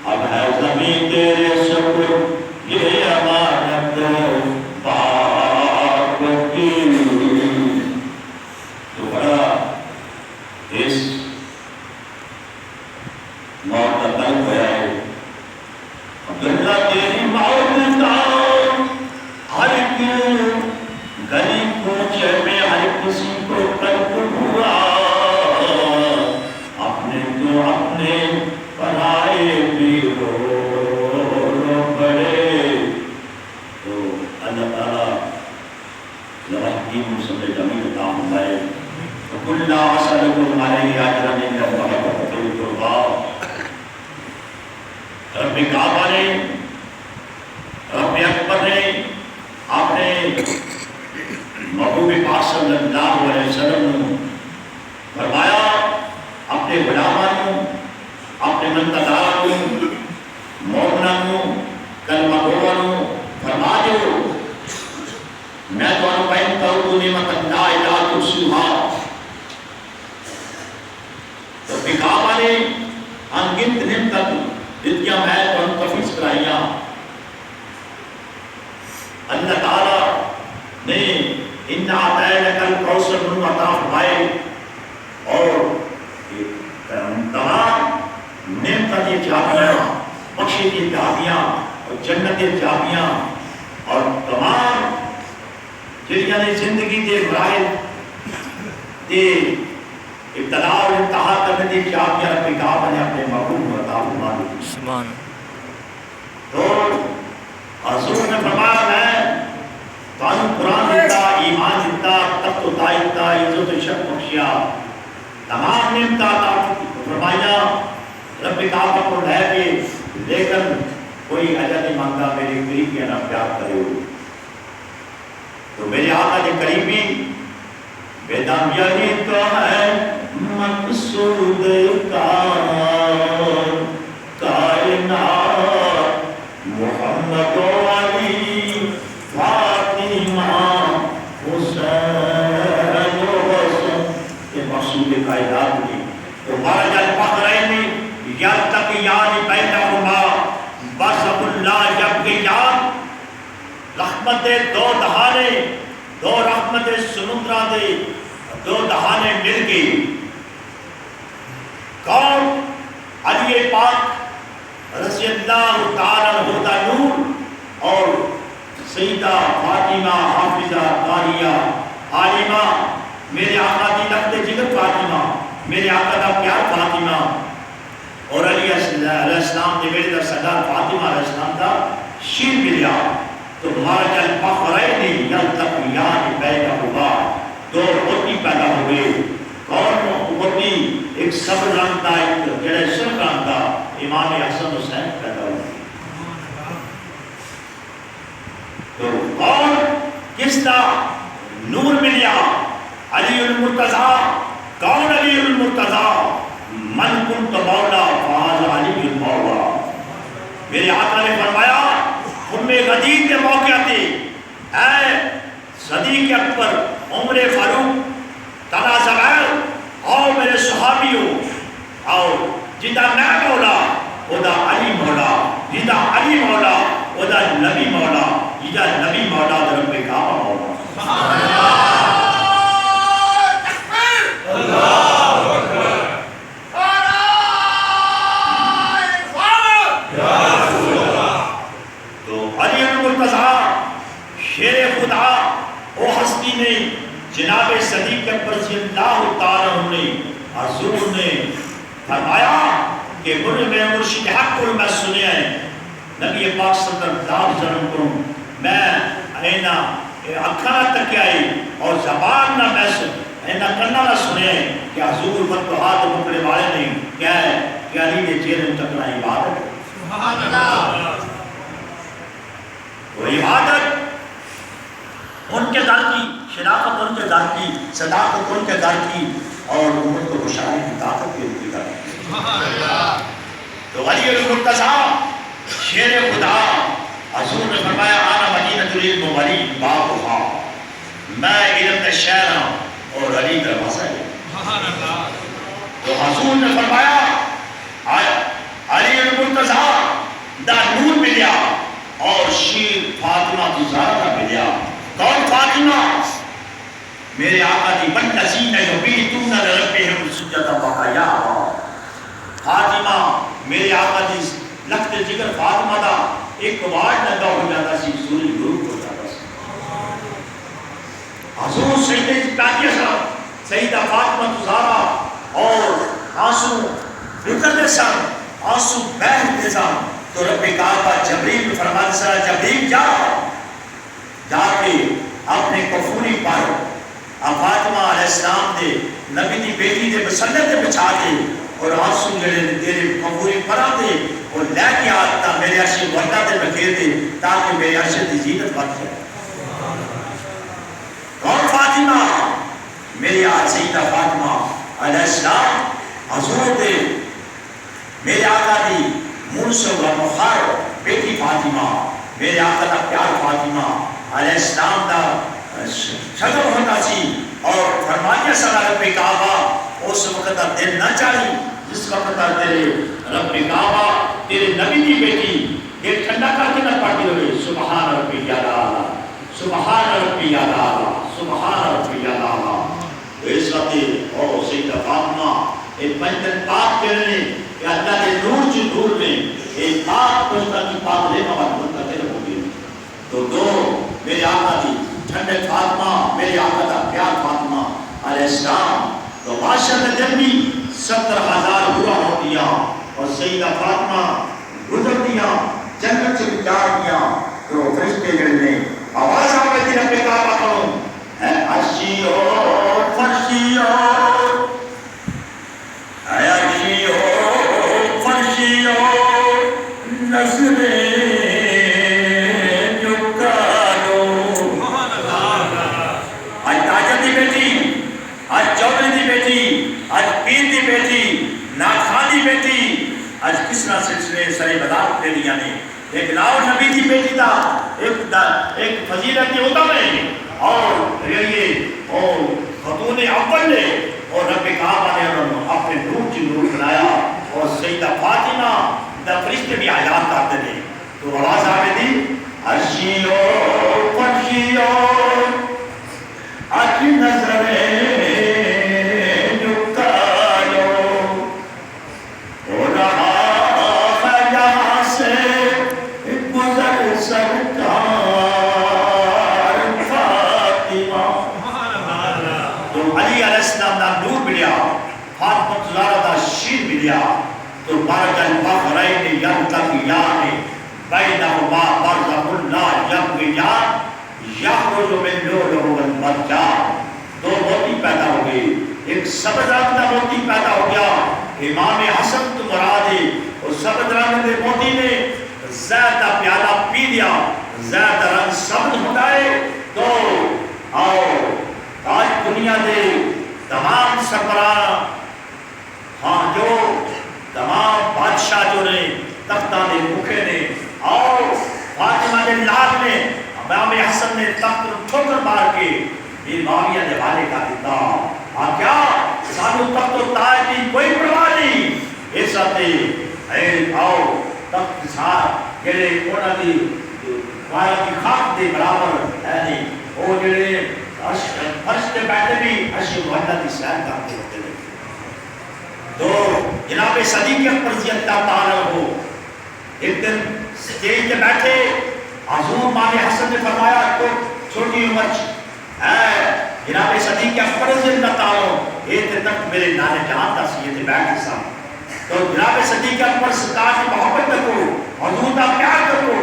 اب ہے زمین تیرے سپر یہ امانت پا رب کعبہ نے، رب اکبر نے اپنے محبوب پاک صلی اللہ علیہ وسلم نے فرمایا اپنے غلاموں، اپنے منتظروں، مومنوں، کلمہ گووں فرما دو میں تو بیان کروں نعمت لا الہ الا تو کعبہ نے انگنت نعمت جتیا میں تو تفیض کرائیاں اللہ تعالیٰ نے ان اعطیناک الکوثر من عطا فرمائے اور تمام نعمت کی چابیاں، بخشش کی چابیاں اور جنت کی چابیاں اور تمام جنہاں نے زندگی دے مراحل دے ابتدا اور انتہا کرنے دی چابیاں رب کعبہ نے اپنے محبوب کو عطا فرما دی۔ سبحان تو حضور نے فرمایا میں تانوں قرآن دیتا، ایمان دیتا، تخت و تاج دیتا، عزت و شرف بخشیا، تمام نعمت عطا فرمایا رب کعبہ کو لے کے، لیکن کوئی اجر نہیں مانگا میرے قریب کے نام پیار کرے ہو تو میرے آقا کے قریبی بیدام یہی تو ہے مقصود کائنات محمد و علی فاطمہ حسین و حسن یہ مقصود کائنات کی تو مرج الفقرین یلتقیان بینہما بسم اللہ یبغیان رحمت دو دہانے، دو رحمت سمندرہ دے دو دہانے مل گئی کون؟ علی پاک رضی اللہ تعالیٰ عنہ نور اور سیدہ فاطمہ حافظہ قاریہ عالمہ میرے آقا دی لخت جگر فاطمہ، میرے آقا دا پیار فاطمہ اور علی علیہ السلام نے میرے دا سردار فاطمہ علیہ السلام دا شیر ملیا تو مرج الفقرین یلتقیان بینہما دو ہوتی پیدا ہوئے کون ہوتی؟ ایک صبر رنگتا ایک جڑے سر رنگتا امام حسن حسین پیدا ہوئے تو کون کس کا نور ملیا؟ علی المرتضیٰ کون علی المرتضیٰ؟ من کنت مولا فاز علی المولا میرے آقا نے فرمایا غدیر کے موقع تھے اے صدیق اکبر عمر فاروق تنا زبیر آؤ میرے صحابیوں آؤ جدہ میں مولا ادا علی مولا، جدہ علی مولا ادا نبی مولا، جدہ نبی مولا رب کعبہ مولا جناب صدیق اکبر رضی اللہ تعالیٰ عنہ نے حضور نے فرمایا کہ گل میں مرشد حق کو میں سنے ہیں نبی پاک صلی اللہ علیہ وسلم کو میں اینا اکھانا تک آئی اور زبان نہ میں اینا کرنا نہ سنے کہ حضور فتوحات مکڑے والے نہیں کیا ہے کہ علی نے چیرن تکنا عبادت سبحان اللہ وہ عبادت ان کے در کی شناخت ان کے در کی صداقت ان کے در کی اور ان کو خوشحالی کی طاقت کے لیے کر تو علی المرتضیٰ شیر خدا حضور نے فرمایا آنا مدینۃ العلم ولی بابھا میں علم کا شہر ہوں اور علی دروازہ ہے تو حضور نے فرمایا علی المرتضیٰ دا نور ملیا اور شیر فاطمہ کی زہرا ملیا کون فاطمہ؟ میرے آقا دی والذین یبیتون لربہم سجدا وقیاما فاطمہ میرے آقا دی لخت جگر فاطمہ دا ایک وارڈ لگا ہو جاتا سی سوری غروب ہو جاتا سی حضور سیدہ فاطمہ زہرا اور آنسو نکلتے سن آنسو بہتے سن تو رب کعبہ جبریل فرمان سا جبریل جا کے اپنے کفوری پر فاطمہ علیہ السلام دے نبی دی بیٹی دے مسلے تے بچھا کے اور آنسو جڑے تیرے قبوری پرا دے اور لے کے آتا میرے عرش وردہ دے رکھے دے تاکہ میرے عرش دی زینت بڑھ جائے. کون فاطمہ؟ میری آج سیدہ فاطمہ علیہ السلام حضور دے میرے آقا دی منصر و مخار بیٹی فاطمہ، میرے آقا دا پیار فاطمہ علیہ السلام دا شکر ہوتا سی اور فرمانیہ صلی رب کعبہ اس وقت دا دل نہ چاہی جس وقت دا تیرے رب کعبہ تیرے نبی دی بیٹی دل ٹھنڈا کر کے نہ پڑھتی ہوئے سبحان ربی اعلیٰ سبحان ربی اعلیٰ سبحان ربی اعلیٰ. اس وقت او سیدہ فاطمہ ایک پنجن پاک کرنے کہ اللہ دے نور چی نور میں ایک پاک پشتہ کی پاک لے مواد منتقل ہو گئی. تو دو میرے آقا دی ٹھنڈے فاطمہ میرے آقا دا پیار فاطمہ علیہ السلام تو بادشاہ نے جب بھی 70,000 ہوا ہو دیا اور سیدہ فاطمہ گزر دیا جنت سے بچار دیا تو فرشتے جڑنے آواز آگے دی رب کعبہ کروں اے عرشی ہو فرشی ہو اے عرشی ہو فرشی ہو نظریں آج پیر دی بیٹی ناخان دی بیٹی آج کس طرح سلسلے سرے بدار دے دیا نے ایک لاؤ نبی دی بیٹی دا ایک فضیلت کی ہوتا میں اور یہ اور خاتون اول نے اور رب کعبہ نے اپنے نور کی نور بنایا اور سیدہ فاطمہ دا فرشتے بھی آیات کرتے ہیں. تو آواز آگے دی عرشیو فرشیو آج نظریں تو بارک البحرین یلتقیان بینہما برزخ لا یبغیان یخرج من لؤلؤہ والمرجان. دو موتی پیدا ہو گئی، ایک سبز رنگ کا موتی پیدا ہو گیا امام حسن تو مراد ہے اور سبز رنگ کے موتی نے زید کا پیالہ پی لیا زید رنگ سبز ہو گئے. تو آؤ آج دنیا دے تمام سربراہ ہاں جو تمام بادشاہ جو نے تختہ نے مکھے نے اور فاطمہ نے لال نے امام حسن نے تخت ٹھوکر مار کے معاویہ نے والے کا دیتا کیا سانو تخت و تاج کی کوئی پرواہ نہیں. اس وقت آؤ تخت ساتھ جڑے انہاں دی وایا کی خاک دے برابر ہے نہیں وہ جڑے فرش تے بیٹھے بھی عرش معلا دی سیر کرتے ہوتے ہیں. تو جناب صدیق اکبر رضی اللہ تعالیٰ ہو ایک دن سٹیج پہ بیٹھے حضور امام حسن نے فرمایا تو چھوٹی عمر ہے جناب صدیق اکبر رضی اللہ تعالیٰ ایک دن تک میرے نانے جہاں دا سیدھے بیٹھ سا تو جناب صدیق اکبر سرکار کی محبت کرو حضور کا پیار کرو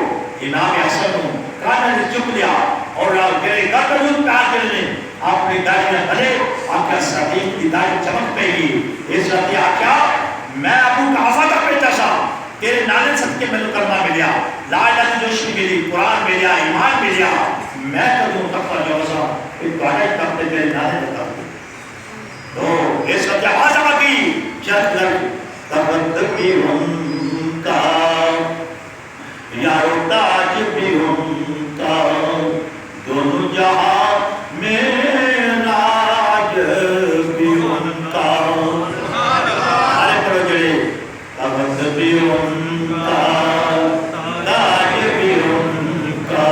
امام حسن ہو کانا نے چپ لیا اور گرے گا کر حضور پیار کرنے اپنی داڑھی میں بھلے آقا صدیق کی داڑھی چمک پہ گی. اس وقت آقا میں ابو قحافہ کا بیٹا سا تیرے نانے صدقے میں کلمہ ملیا لا الہ الا جوشی ملی قرآن ملیا ایمان ملیا میں کدوں تقوی جو سا ایک گاڑی تک میرے نانے بتا دوں. تو اس وقت آواز آ گئی چل لگ تبد بھی ہم کا یارو تاج بھی ہم کا دونوں جہاں میں راج بھی ہم کا سارے پڑھو جڑے تبد بھی ہم کا تاج بھی ہم کا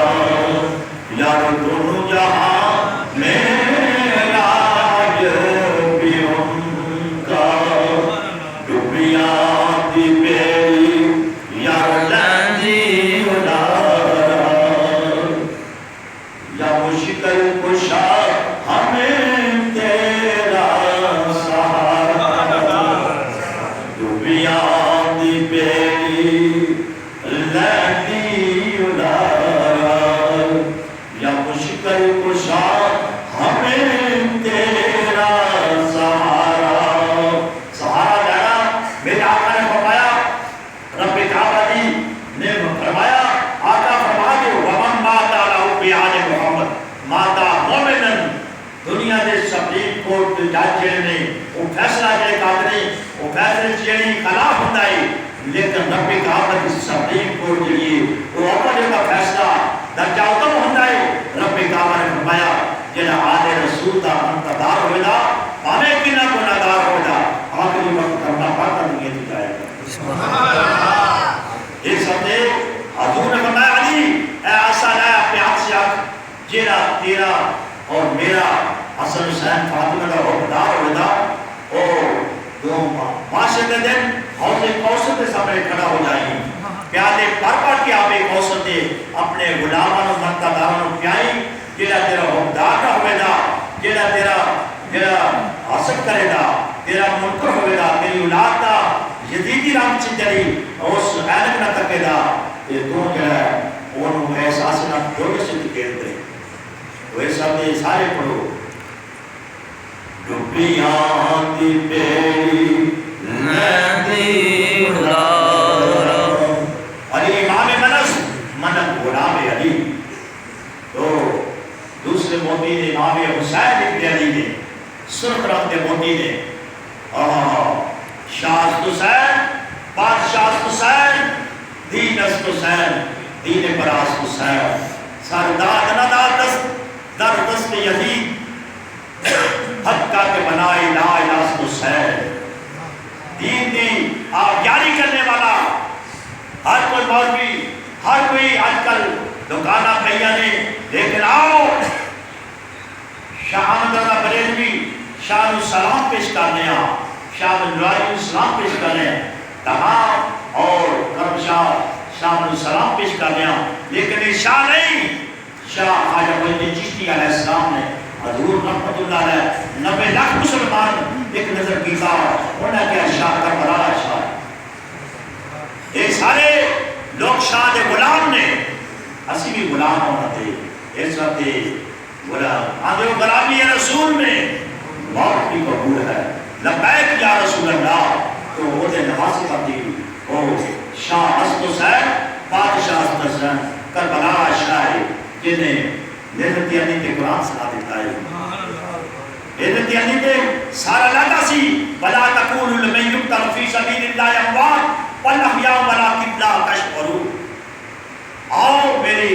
یارو دونوں جہاں میں راج بھی ہم کا ڈبیاں دی بیری یار لندی اڑا ماتا مومنن دنیا دے سپریم کورٹ دے جج جڑے نے وہ فیصلہ جڑے کرتے ہیں وہ فیصلے جڑے خلاف ہوندا ہے لیکن رب کعبہ دی سپریم کورٹ جڑی ہے وہ اپنے کا فیصلہ درجہ اتم ہوندا ہے رب کعبہ نے فرمایا جڑا آل رسول دا انتظار ہوئے دا پاویں کنا گناہگار ہوئے دا آخری وقت کرنا پڑتا نہیں ہے جائے سبحان اللہ یہ سب نے حضور نے فرمایا علی اے آسان ہے اپنے ہاتھ سے آگ جیرا تیرا اور میرا حسن حسین فاطمہ کا حقدار ہوئے دا او معاشرے دن حوض کوثر کے سامنے کھڑا ہو جائیں گے پیالے پر کے آبے کوثر دے اپنے غلاموں و منتداروں پیائیں جیڑا تیرا حقدار نہ ہوئے دا جیڑا حسد کرے دا تیرا منکر ہوئے دا تیری اولاد دا یزیدی رام چندری اس اینک نہ تکے دا یہ تو جڑا ہے انہوں احساس نہ جوڑے سے دکھیر دے وہ سب دے سارے پڑھو ڈبیاں دی پیڑی ندی اولارا علی امام منس منک غلام علی تو دوسرے موتی نے امام حسین ابن علی نے سرخ رنگ دے موتی نے شاہست حسین بادشاہست حسین دین است حسین دین پراست حسین سرداد نداد دست در دست یزید حقہ کے بنائے لا الہ حسین دین دی آپ یاری کرنے والا ہر کوئی مولوی ہر کوئی آج کل دکانہ کھئیہ نے لیکن آؤ شاہ احمد رضا بریلوی شاہ السلام پیش کرنے ہیں شاہ الرائی السلام پیش کرنے ہیں تمام اور کرم شاہ السلام پیش کرنے ہیں لیکن یہ شاہ نہیں شاہ خواجہ معین چشتی علیہ السلام نے حضور رحمت اللہ علیہ 90 لاکھ مسلمان ایک نظر کیتا انہوں نے کیا شاہ کربلا شاہ یہ سارے لوگ شاہ دے غلام نے اسی بھی غلام ہونا دے اس وقت غلام آدھے وہ غلامی رسول میں موت بھی قبول ہے لبیک یا رسول اللہ تو وہ دے نماز کرتی وہ شاہ حسن حسین بادشاہ حسن حسین کربلا شاہ جنہیں حضرت علی کے قرآن سنا دیتا ہے حضرت علی کے سارا لگا سی وَلَا تَقُولُ لِمَنْ يُقْتَلُ فِي سَبِيلِ اللَّهِ أَمْوَاتٌ بَلْ أَحْيَاءٌ وَلَٰكِنْ لَا تَشْعُرُونَ آؤ میرے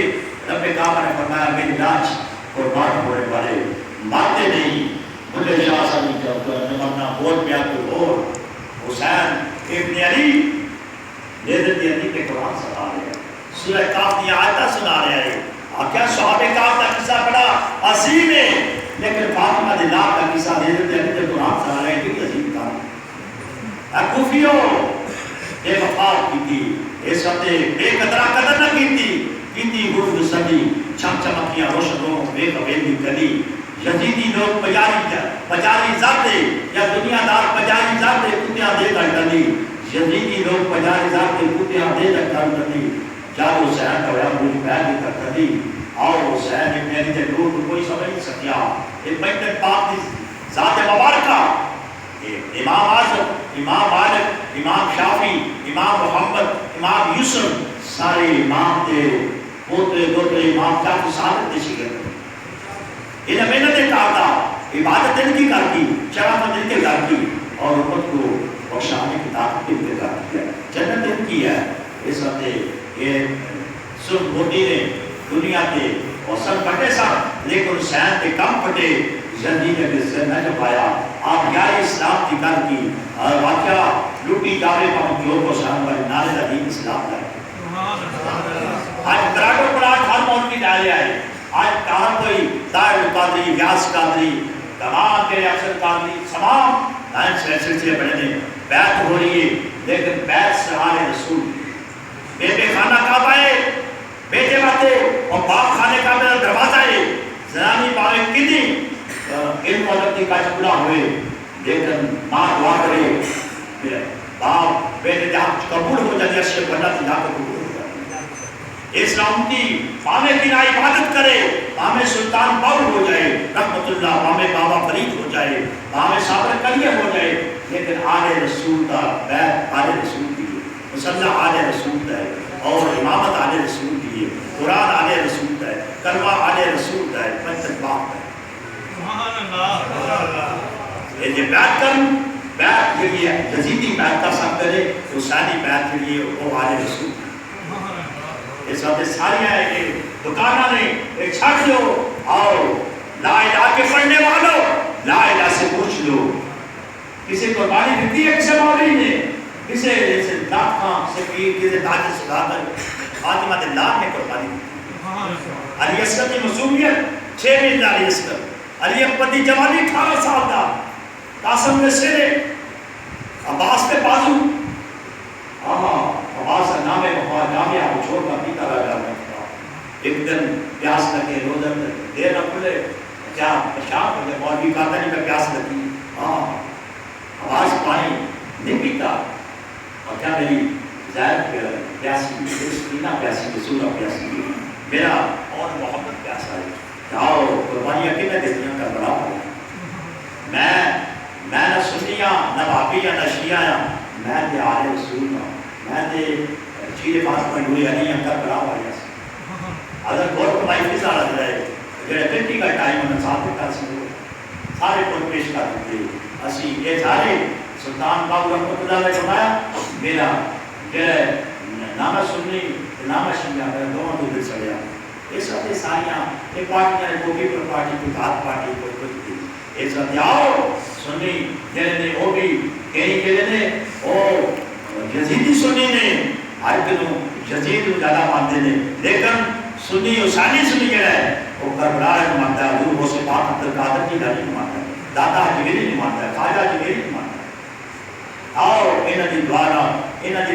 رب کعبہ نے فرمایا میری لاش قربان ہونے والے مارتے نہیں مجھے شاہ صاحب نے کہا نمانا بہت پیار تو اور حسین ابن علی حضرت علی کے قرآن سنا رہے ہیں سورہ کاف کی آیتہ سنا رہے ہیں کیا صحابہ کاف کا قصہ بڑا عظیم ہے لیکن فاطمہ دلہ کا قصہ حضرت علی کے قرآن سنا رہے ہیں کہ عظیم تھا کوفیوں بے وفات کی تھی اس وقت بے قدر نہ کی تھی گرد صدی چھم چمکیاں روشنوں بے قبیلی گلی یزیدی لوگ پجاری زاتے یا دنیا دار پجاری زاتے کتیاں دے کر گلی یزیدی لوگ پجاری زاتے کتیاں دے کر گلی جب حسین کا ویام مجھ پیر دی کر گلی اور حسین ابن علی تے لوگ کوئی سمجھ نہیں سکیا ایک بیت پاک دی ذات مبارکہ امام اعظم امام مالک امام شافعی امام محمد امام یوسف سارے امام تے پوتے دوتے امام جاکو صادق تے شکر انہیں محنتیں کہتا عبادت ان کی کرتی شرافت ان کے کرتی اور امت کو بخشانے کی طاقت ان کے کرتی ہے جنت ان کی ہے اس وقت یہ سن موٹی نے دنیا کے اوسن پٹے سا لیکن حسین کے کم پٹے زندگی نے بزر نہ جو پایا آپ یا اسلام کی کر کی واقعہ لوٹی جاوے پاہم کیوں کو شاہم والی نالے دا دین اسلام ہے آج براٹو پراٹ ہر مولوی ڈالے آئے آج کہاں کوئی دائر قادری ویاس قادری تمام تیرے افسر قادری تمام دائن سلسلے بڑھنے بیعت ہو رہی ہے لیکن بیعت سہارے رسول بیٹے خانہ کعبہ ہے بیٹے باتے اور باپ خانے کعبہ دروازہ ہے زنانی پاوے کنی علم عدد کا چکڑا ہوئے لیکن ماں دعا کرے باپ بیٹے جہاں قبول ہو جاتی اشیاء بڑھنا تھی جہاں قبول ہو جاتی اسلام کی پامے کی نائی عبادت کرے پامے سلطان باور ہو جائے رحمت اللہ پامے بابا فرید ہو جائے پامے صابر کلیہ ہو جائے لیکن آل رسول کا بیت آل رسول کی مسلح آل رسول ہے اور امامت آل رسول کی قرآن آل رسول ہے کلمہ آل رسول ہے کہ یہ بیعت کروں بیعت جڑی ہے یزیدی بیعت کر سکتے ہیں وہ ساری بیعت جڑی ہے وہ آل رسول اس وقت ساری ہے دکانہ نے ایک چھاٹ لو آؤ لا الہ کے پڑھنے والوں لا الہ سے پوچھ لو کسی قربانی دیتی ہے کسی مولی نے کسی لاکھاں سے پیر کسی تاج سدا کر خاتمہ اللہ نے قربانی دی علی اصغر کی معصومیت 6 مہینے علی اصغر علی اکبر کی جوانی 18 سال کا قاسم میں سرے عباس پہ بازو عباس کا نام وفا جامعہ وہ چھوڑ کر پیتا رہ جانا ایک دن پیاس لگے روزہ دیر نہ کھلے کیا پیشاب ہو گئے مولوی کہتا نہیں میں پیاس لگی عباس پانی نہیں پیتا اور کیا میری ظاہر پیاسی پینا پیاسی رسولہ پیاسی میرا اور محبت پیاسا ہے آؤ قربانیاں کتنے دیتی ہیں کر بڑا ہو میں نہ سنیاں نہ بھاپیاں نہ شیعاں میں دے آل رسول میں دے چیلے بات میں ڈوری علیاں کر بڑا ہو گیا اگر گورت مائی فضا لگ رہے جڑے پینٹی کا ٹائم انہیں ساتھ کر سکو سارے کو پیش کر دیتے اسی یہ سارے سلطان باو رحمت اللہ نے فرمایا میرا جڑے نامہ سنی نامہ شیعہ میرا دونوں دو دل سڑیا اس وقت ساریاں ایک پارٹی ہے کوئی پر پارٹی کوئی ہاتھ پارٹی کوئی کچھ تھی اس وقت آؤ سنی جڑے نے وہ بھی کہیں جڑے نے وہ یزیدی سنی نے ہر دنوں یزید زیادہ مانتے ہیں لیکن سنی حسینی سنی جڑا ہے وہ کربلا کو مانتا ہے حضور غوث پاک عبد القادر کی گالی نہیں مانتا ہے دادا جگری نہیں مانتا ہے خواجہ جگری نہیں مانتا ہے آؤ انہاں دی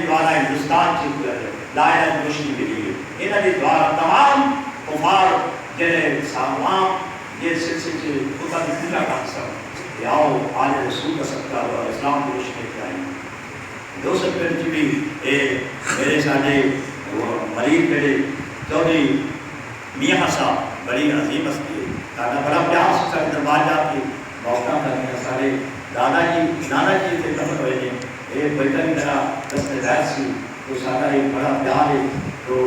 دوارا ہندوستان چل رہے لا الہ الا روشنی ملی ہے انہاں دی دوارا تمام کفار جڑے سامام یہ سلسلے خدا کی پوجا کر سکتے کہ آؤ آل رسول کا صدقہ اور اسلام کی روشنی کے آئیں دو سب پھر جی بھی میرے ساتھے مریض میرے چودھری میاں صاحب بڑی عظیم ہستی ہے دادا بڑا پیار سے سارے دربار جا کے موقع کرتے ہیں سارے دادا جی نانا جی سے دفن ہوئے ہیں ایک بیٹا کی طرح دست غیر سی تو سارا ایک بڑا پیار ہے تو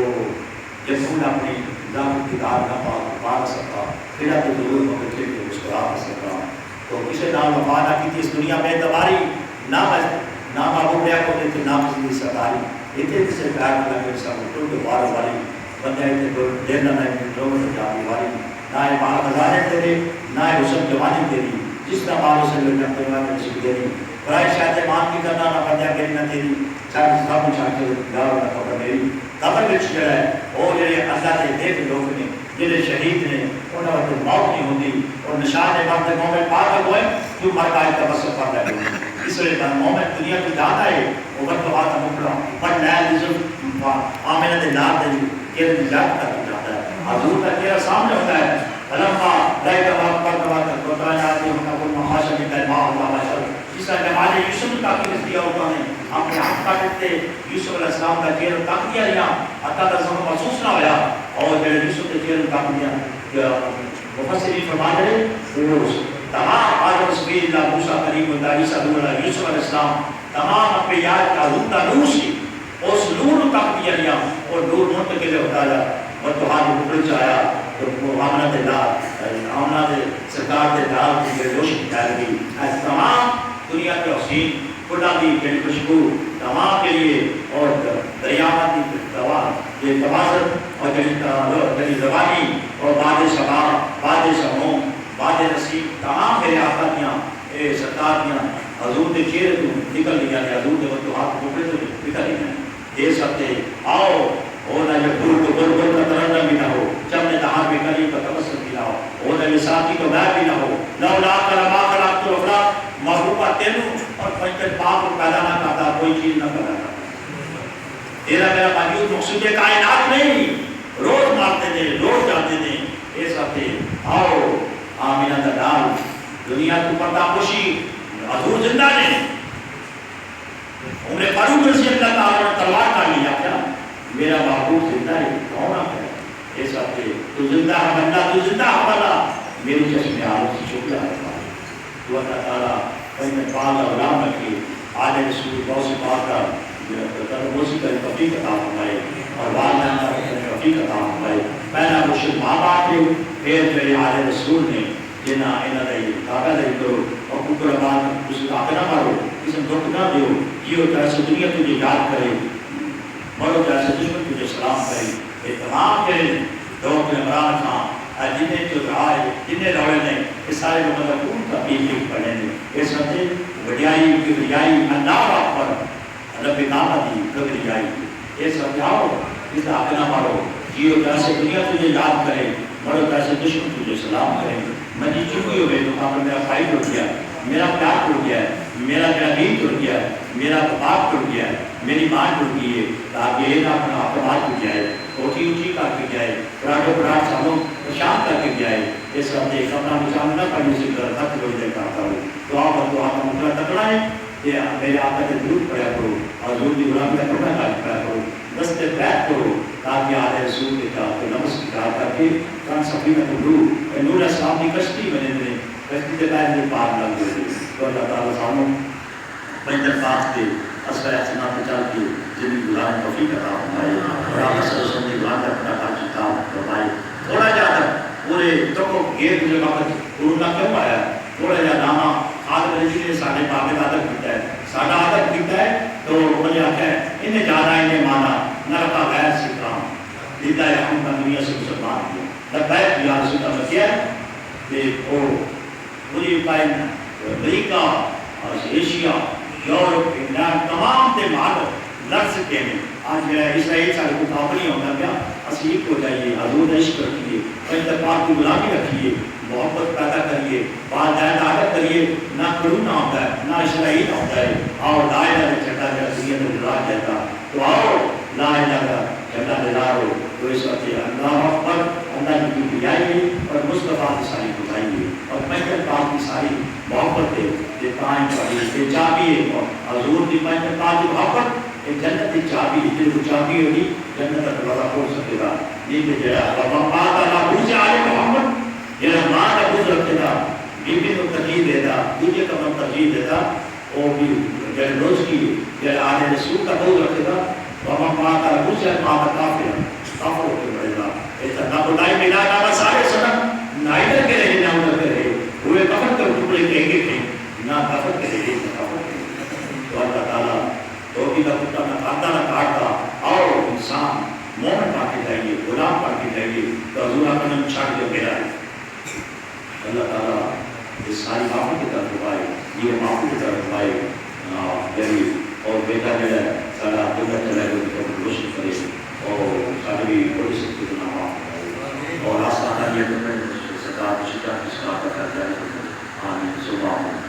جب ہم اپنی نظام کی دار نہ پا سکتا پھر تو ضرور ہو بچے کے مسکرا سکتا تو کسی نام وفا نہ کی تھی اس دنیا میں تباری نہ بابو پیا کو دیتے نہ کسی سرداری اتنے کسی پیار میں لگے سب ٹول کے بار والی بندے اتنے دیر نہ لوگوں سے جاتی والی نہ ہے ماں خزانے تیرے نہ ہے حسن جوانی تیری جس طرح مالوں سے لڑنا پریوار میں نصیب تیری برائے شاید مان کی کرنا نہ بندہ گری نہ تیری چاہے سب چاہتے گاؤں نہ خبر میری قبر وچ جڑا ہے وہ جڑے اللہ دے نیک لوگ نے جڑے شہید نے انہاں وقت موت نہیں ہوندی اور نشان وقت مومن پاک ہوئے جو مر گئے تبسم پر لگے اس لیے مومن دنیا کی داتا ہے وہ وقت بات مکڑا پر نیا نظم آمینہ دے نار دے کہ نجات کر جاتا ہے حضور کا چہرہ سامنے ہوتا ہے فلما رأيت وقت وطاعات ونقول محاشا من ما الله ما شاء جس کا جمال یوسف کا کس دیا ہوتا ہے اپنے ہاتھ کاٹتے یوسف علیہ السلام کا چہرہ تاک دیا یا حتی تک سب محسوس نہ ہوا اور جب یوسف کے چہرہ تاک دیا مفسرین فرماتے ہیں وہ تمام آدم سبیل اللہ موسیٰ کریم اللہ عیسیٰ اللہ یوسف علیہ السلام تمام اپیات کا روتا نور سی اس نور تاک دیا لیا اور نور منتقل ہوتا ہے اور تو ہاتھ اپڑ جایا تو وہ آمنہ دے لال آمنہ دے سرکار دے لال کی روشنی پھیل گئی ایسے تمام دنیا کے حسین خدا دی جڑی خوشبو تمام کے لیے اور دریافت کی دوا یہ توازن اور جڑی زبانی اور باد شبا باد شموم باد نصیب تمام میرے آقا دیاں اے سرکار دیاں حضور کے چہرے تو نکل لیا ہے حضور کے تو ہاتھ اپڑ تو نکل لیا یہ سب تے آؤ ہونا یہ گل تو گل گل کا ترنم بھی نہ ہو چمنے دہار میں کلی کا تبسم بھی نہ ہو ہونا یہ ساتھی تو میں بھی نہ ہو لولا کلمہ خلق تو افراد محبوبہ تینوں اور پنجر پاک کو پیدا نہ کرتا کوئی چیز نہ پیدا کرتا تیرا میرا موجود مقصود کائنات نہیں روز مارتے تھے روز جاتے تھے یہ سب تھے آؤ آمینہ دا ڈال دنیا کو پردہ خوشی حضور زندہ نے عمر فاروق رضی اللہ تعالیٰ نے تلوار کر لیا کیا میرا محبوب زندہ ہے کون ہے یہ سب تھے تو زندہ ہے بندہ تو زندہ ہے بندہ میری چشم آلوں سے شکر ہے تو اللہ تعالیٰ میں پاک غلام رکھی آل رسول غوث پاک کا تربوسی کا توفیق عطا فرمائے اور والدین کا توفیق عطا فرمائے پہلا مرشد ماں باپ نے پھر میرے آل رسول نے جنا اینا دائی تابع دائی کرو اور ککر آباد اس کا نہ مارو اسم دکھ نہ دیو جیو جیسے دنیا تجھے یاد کرے مرو جیسے دشمن تجھے سلام کرے یہ تمام کے ڈاکٹر عمران خان جنہیں جو آئے جنہیں دوڑے نے یہ سارے کو مطلب ان کا پیش پڑھنے نے یہ سمجھے بڑیائی کبریائی اللہ اکبر رب نامتی کبریائی یہ سمجھاؤ اس کا حق نہ مارو جیو جیسے دنیا تجھے یاد کرے مرو جیسے دشمن تجھے سلام کرے میں جی چکی ہوئے تو کہاں پر میرا بھائی ٹوٹ گیا میرا پیار ٹوٹ گیا ہے میرا دین ٹوٹ گیا ہے میرا باپ ٹوٹ گیا ہے میری ماں ٹوٹ گئی ہے تاکہ یہ نہ اپنا اپنا ٹوٹ جائے اونچی اونچی کر کے جائے پراٹھے پراٹھ ساموں شام کر کے جائے یہ سب دیکھ اپنا نشان نہ پڑھنے سے کر خط ہو جائے کرتا ہوں تو آپ اور دعا کا مطلع تکڑا ہے کہ میرے آقا کے درود پڑھا کرو اور حضور کی غلامی کا کپڑا کاٹ پڑھا کرو دستے بیت کرو تاکہ آدھے رسول کے کہا تو نمس کی کہا کر کے کان سفینہ نور نور اسلام کی کشتی بنے دے کشتی کے پیر میں پار لگ دے تو اللہ تعالیٰ ساموں بندر پاک کے اثر احسنات پہ چل کے زندگی گزارنے توفیق عطا فرمائے اور آپ اثر سننے گزار کر اپنا کام کتاب فرمائے تھوڑا جا کر پورے تو گیر مجھے وقت کورونا کیوں آیا تھوڑا جا نامہ آدھ بلجی نے ساڑھے پاکت آدھر کیتا ہے ساڑھا آدھر کیتا ہے تو مجھے آتا ہے انہیں جانا انہیں مانا نہ رکھا غیر سکرام دیتا ہے ہم کا دنیا سے مسلمان کیا لبیت یا رسول اللہ کیا ہے کہ وہ پوری پائن امریکہ ایشیا یورپ انگلینڈ تمام دے مالک لڑ سکتے ہیں آج اسرائیل سارے کو کافری ہوتا گیا اسیب ہو جائیے حضور عشق رکھیے پنجر پاک کی غلامی رکھیے محبت پیدا کریے والدین عادت کریے نہ کرونا ہوتا ہے نہ اسرائیل ہوتا ہے اور لا الہ میں چڑھا گیا دنیا میں دلا جاتا تو آؤ لا الہ کا چڑھا دلارو تو اس وقت اللہ اکبر اللہ کی بجائیے اور مصطفیٰ کی ساری بتائیے اور پنجر پاک کی ساری محبت ہے قائم کریے یہ چابی ہے اور حضور کی پنجر پاک کی محبت یہ جنت کی چابی ہے جو چابی ہوگی جنت کا دروازہ کھول سکے گا یہ کہ جڑا اللہ تعالیٰ پوچھے آلے محمد یہ ماں کا بوجھ رکھے گا بی بی کو ترجیح دے گا دوسرے کا من ترجیح دے گا اور بھی جڑے روز کی جڑے آلے رسول کا بوجھ رکھے گا وہاں ماں کا بوجھ ہے ماں کا کافر ہے کافر ہو کے بڑھے گا اتنا خدائی ملا گا سارے سنم نائدر کے رہے نہ ادھر کے رہے ہوئے کفر کر ٹکڑے کہیں گے تھے نہ کفر کے رہے نہ کفر کے رہے تو اللہ تعالیٰ توبی کا کتا نہ کھاتا نہ کاٹتا اور انسان مومن پا کے جائیے غلام پا کے جائیے تو حضور کا نم چھاڑ کے میرا ہے اللہ تعالیٰ اس ساری معافی کی طرف آئے یہ معافی کی طرف آئے غریب اور بیٹا جو ہے سارا دنیا چلا ہے تو روشن کرے اور سارے بھی بڑی سکتی کو نہ معاف اور آستانہ یہ سرکار شکر جس کا پتہ جائے آمین صبح